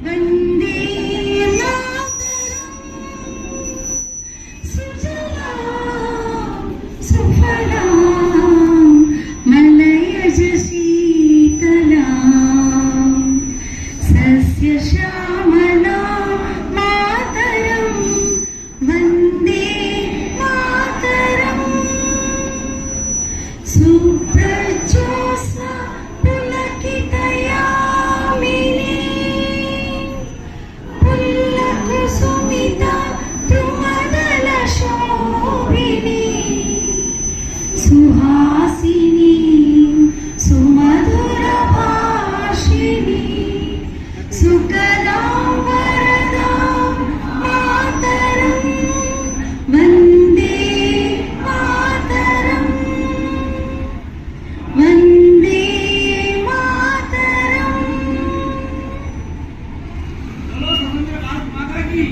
वन्दे मातरम् सुजलां सुफलां मलयज शीतलां सस्यश्यामलां मातरं वन्दे मातरम् सुप्रज्योत्स्ना पुलकितयामिनी पुल्लकुसुमिता द्रुमदलशोभिनी सुहासिनी सुमधुरभाषिणी सुकलां वरदां मातरं वन्दे मातरम् वन्दे मातरम्। बोलो स्वतंत्र भारत माता की।